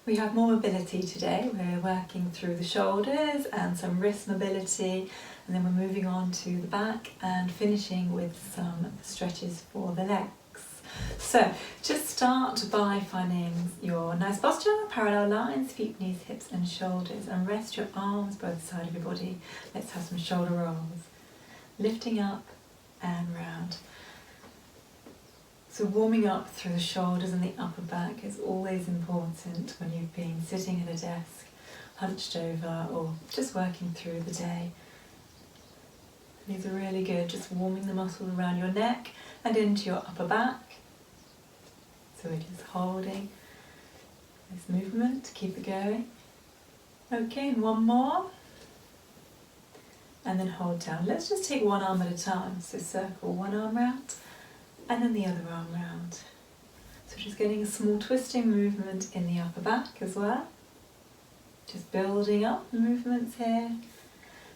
We have more mobility today. We're working through the shoulders and some wrist mobility, and then we're moving on to the back and finishing with some stretches for the legs. So just start by finding your nice posture, parallel lines, feet, knees, hips and shoulders, and rest your arms both sides of your body. Let's have some shoulder rolls. Lifting up and round. So warming up through the shoulders and the upper back is always important when you've been sitting at a desk, hunched over, or just working through the day. These are really good, just warming the muscles around your neck and into your upper back. So we're just holding this movement to keep it going. Okay, and one more. And then hold down. Let's just take one arm at a time. So circle one arm round and then the other arm round. So just getting a small twisting movement in the upper back as well. Just building up the movements here.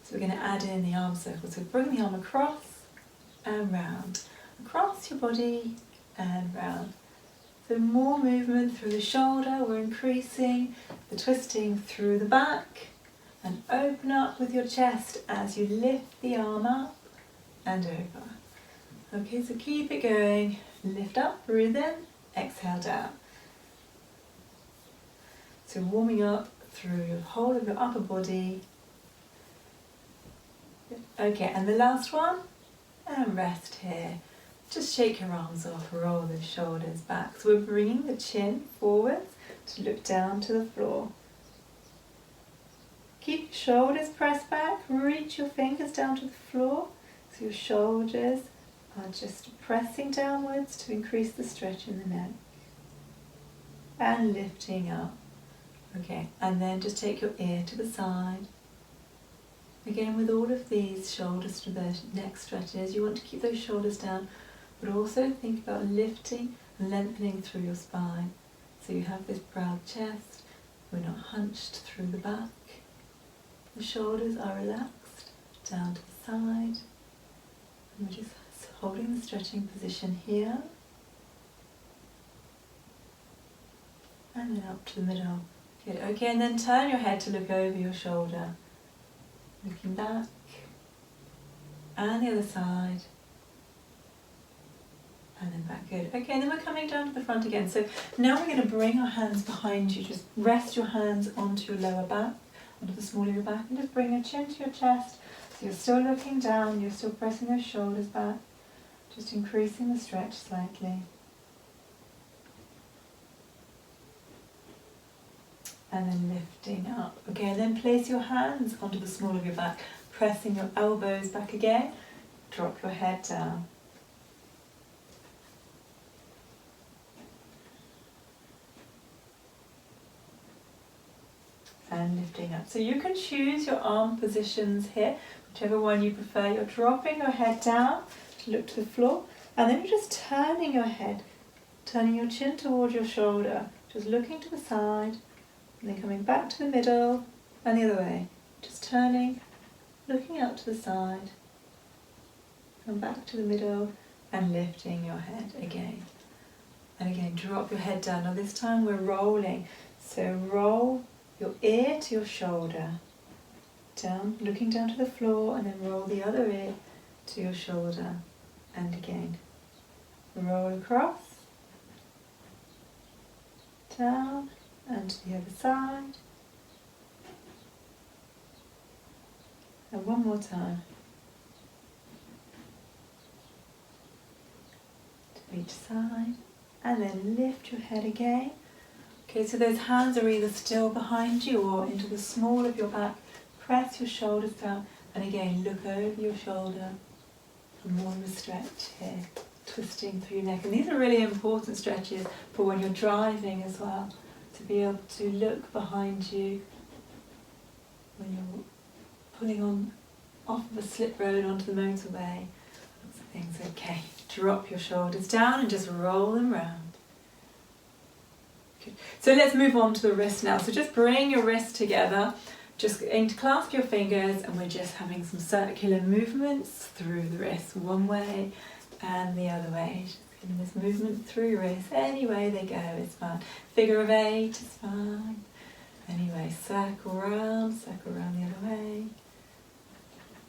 So we're going to add in the arm circle. So bring the arm across and round. Across your body and round. So more movement through the shoulder. We're increasing the twisting through the back. And open up with your chest as you lift the arm up and over. Okay, so keep it going. Lift up, breathe in, exhale down. So warming up through the whole of your upper body. Okay, and the last one, and rest here. Just shake your arms off, roll the shoulders back. So we're bringing the chin forwards to look down to the floor. Keep your shoulders pressed back, reach your fingers down to the floor, so your shoulders are just pressing downwards to increase the stretch in the neck. And lifting up. Okay, and then just take your ear to the side. Again, with all of these shoulders to the neck stretches, you want to keep those shoulders down, but also think about lifting and lengthening through your spine. So you have this proud chest, we're not hunched through the back. The shoulders are relaxed down to the side, and we're just holding the stretching position here, and then up to the middle. Good. Okay, and then turn your head to look over your shoulder, looking back, and the other side, and then back. Good. Okay, and then we're coming down to the front again. So now we're going to bring our hands behind you. Just rest your hands onto your lower back, onto the small of your back, and just bring your chin to your chest. So you're still looking down, you're still pressing those shoulders back, just increasing the stretch slightly. And then lifting up. Okay, and then place your hands onto the small of your back, pressing your elbows back again. Drop your head down. And lifting up. So you can choose your arm positions here, whichever one you prefer. You're dropping your head down to look to the floor, and then you're just turning your head, turning your chin towards your shoulder, just looking to the side, and then coming back to the middle and the other way. Just turning, looking out to the side, and back to the middle, and lifting your head again. And again, drop your head down. Now this time we're rolling. So roll your ear to your shoulder, down, looking down to the floor, and then roll the other ear to your shoulder, and again. Roll across, down, and to the other side. And one more time. To each side, and then lift your head again. Okay, so those hands are either still behind you or into the small of your back. Press your shoulders down, and again look over your shoulder for more of a stretch here, twisting through your neck. And these are really important stretches for when you're driving as well, to be able to look behind you when you're pulling on off of a slip road onto the motorway. Lots of things. Okay, drop your shoulders down and just roll them round. So let's move on to the wrist now. So just bring your wrist together, just aim to clasp your fingers, and we're just having some circular movements through the wrist, one way and the other way. Just Feeling this movement through your wrists. Any way they go is fine. Figure of 8 is fine. Anyway, circle around the other way.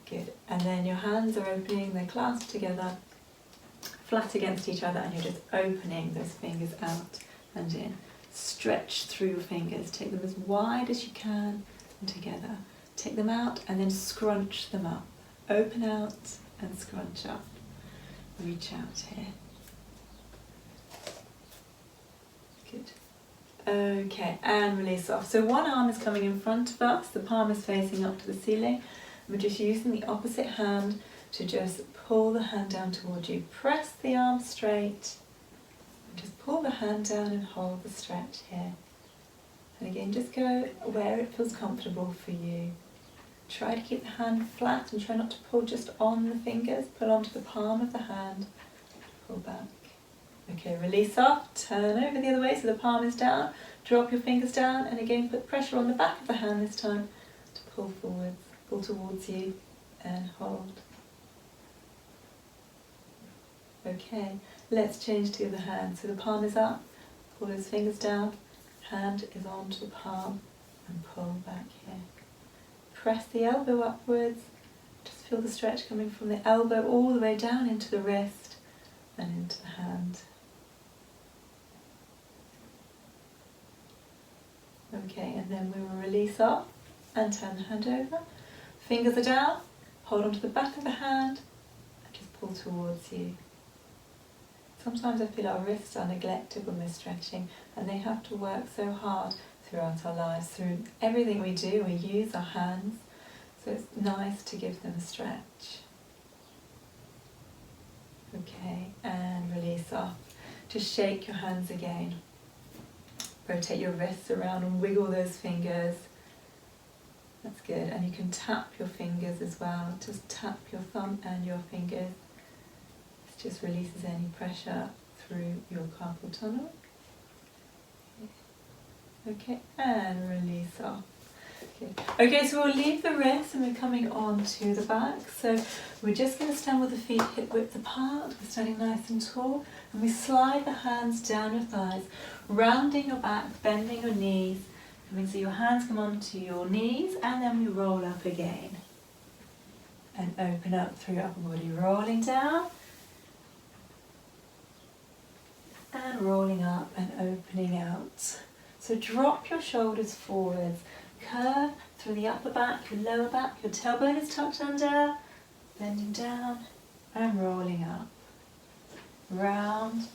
Good. And then your hands are opening, they're clasped together, flat against each other, and you're just opening those fingers out and in. Stretch through your fingers. Take them as wide as you can and together. Take them out and then scrunch them up. Open out and scrunch up. Reach out here. Good. Okay, and release off. So one arm is coming in front of us, the palm is facing up to the ceiling. We're just using the opposite hand to just pull the hand down towards you. Press the arm straight. And just pull the hand down and hold the stretch here. And again, just go where it feels comfortable for you. Try to keep the hand flat and try not to pull just on the fingers. Pull onto the palm of the hand. Pull back. Okay, release off. Turn over the other way so the palm is down. Drop your fingers down and again put pressure on the back of the hand this time to pull forwards. Pull towards you and hold. Okay, let's change to the other hand. So the palm is up, pull those fingers down, hand is onto the palm and pull back here. Press the elbow upwards, just feel the stretch coming from the elbow all the way down into the wrist and into the hand. Okay, and then we will release off and turn the hand over. Fingers are down, hold onto the back of the hand and just pull towards you. Sometimes I feel our wrists are neglected when we're stretching and they have to work so hard throughout our lives. Through everything we do, we use our hands, so it's nice to give them a stretch. Okay, and release off. Just shake your hands again. Rotate your wrists around and wiggle those fingers. That's good, and you can tap your fingers as well. Just tap your thumb and your fingers. This just releases any pressure through your carpal tunnel. Okay, and release off. Okay, so we'll leave the wrists and we're coming on to the back. So we're just going to stand with the feet hip width apart. We're standing nice and tall, and we slide the hands down your thighs, rounding your back, bending your knees. So your hands come onto your knees and then we roll up again. And open up through your upper body, rolling down. And rolling up and opening out. So drop your shoulders forwards, curve through the upper back, your lower back, your tailbone is tucked under, bending down and rolling up. Round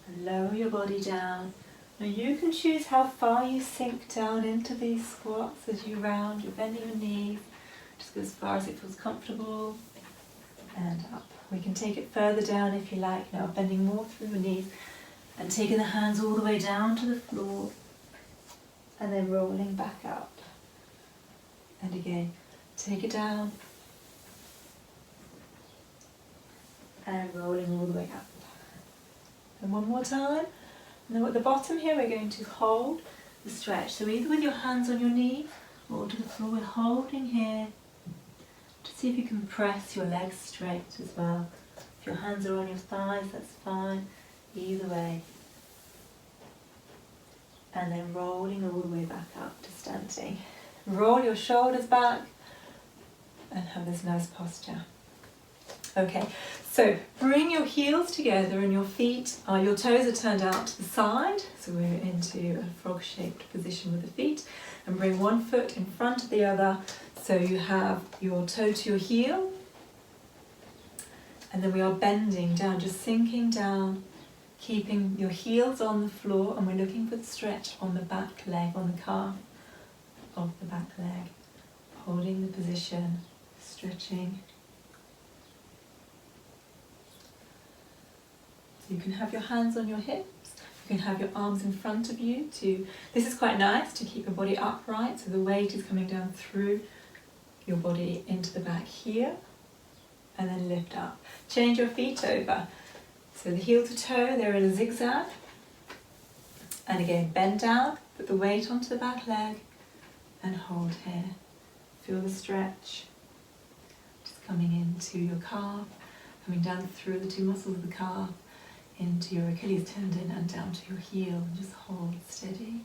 and lower your body down. Now you can choose how far you sink down into these squats as you round. You're bending your knees, just go as far as it feels comfortable, and up. We can take it further down if you like now, bending more through your knees and taking the hands all the way down to the floor and then rolling back up. And again, take it down and rolling all the way up. And one more time. Now at the bottom here we're going to hold the stretch. So either with your hands on your knee or to the floor, we're holding here. To see if you can press your legs straight as well. If your hands are on your thighs, that's fine. Either way. And then rolling all the way back up to standing. Roll your shoulders back and have this nice posture. Okay, so bring your heels together and your feet, your toes are turned out to the side. So we're into a frog-shaped position with the feet. And bring one foot in front of the other. So you have your toe to your heel. And then we are bending down, just sinking down, keeping your heels on the floor. And we're looking for the stretch on the back leg, on the calf of the back leg. Holding the position, stretching. You can have your hands on your hips, you can have your arms in front of you. This is quite nice to keep your body upright, so the weight is coming down through your body into the back here, and then lift up. Change your feet over. So the heel to toe, they're in a zigzag. And again, bend down, put the weight onto the back leg, and hold here. Feel the stretch, just coming into your calf. coming down through the two muscles of the calf into your Achilles tendon and down to your heel, and just hold steady.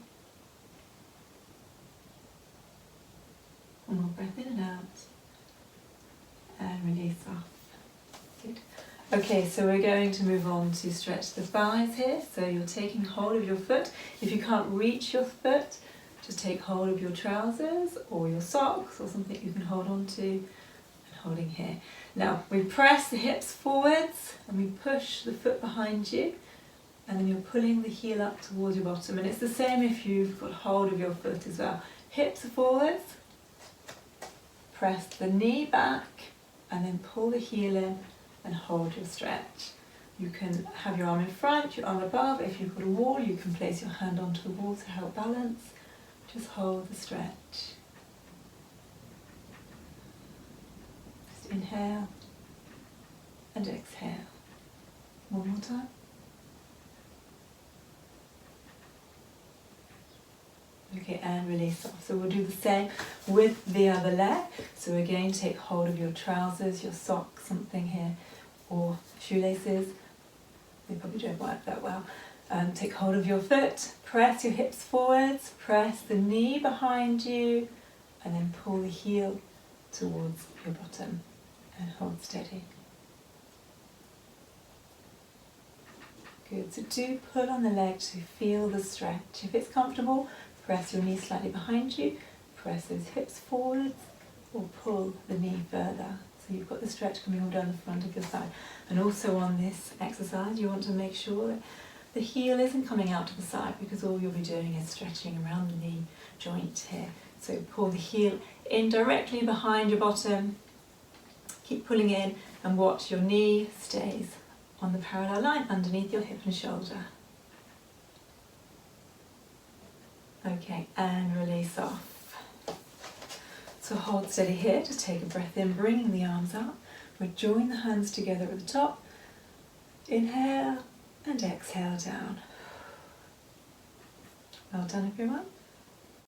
One more breath in and out, and release off. Good. Okay, so we're going to move on to stretch the thighs here. So you're taking hold of your foot. If you can't reach your foot, just take hold of your trousers or your socks or something you can hold on to, and holding here. Now we press the hips forwards and we push the foot behind you, and then you're pulling the heel up towards your bottom. And it's the same if you've got hold of your foot as well. Hips are forwards, press the knee back and then pull the heel in and hold your stretch. You can have your arm in front, your arm above. If you've got a wall, you can place your hand onto the wall to help balance. Just hold the stretch. Just inhale and exhale. One more time. Okay, and release off. So we'll do the same with the other leg. So again, take hold of your trousers, your socks, something here, or shoelaces. They probably don't work that well. Take hold of your foot, press your hips forwards, press the knee behind you, and then pull the heel towards your bottom and hold steady. Good, so do pull on the leg to feel the stretch. If it's comfortable, press your knee slightly behind you, press those hips forwards, or pull the knee further. So you've got the stretch coming all down the front of your thigh. And also on this exercise, you want to make sure that the heel isn't coming out to the side, because all you'll be doing is stretching around the knee joint here. So pull the heel in directly behind your bottom, keep pulling in, and watch your knee stays on the parallel line underneath your hip and shoulder. Okay, and release off. So hold steady here, just take a breath in, bringing the arms up. We'll join the hands together at the top. Inhale and exhale down. Well done, everyone.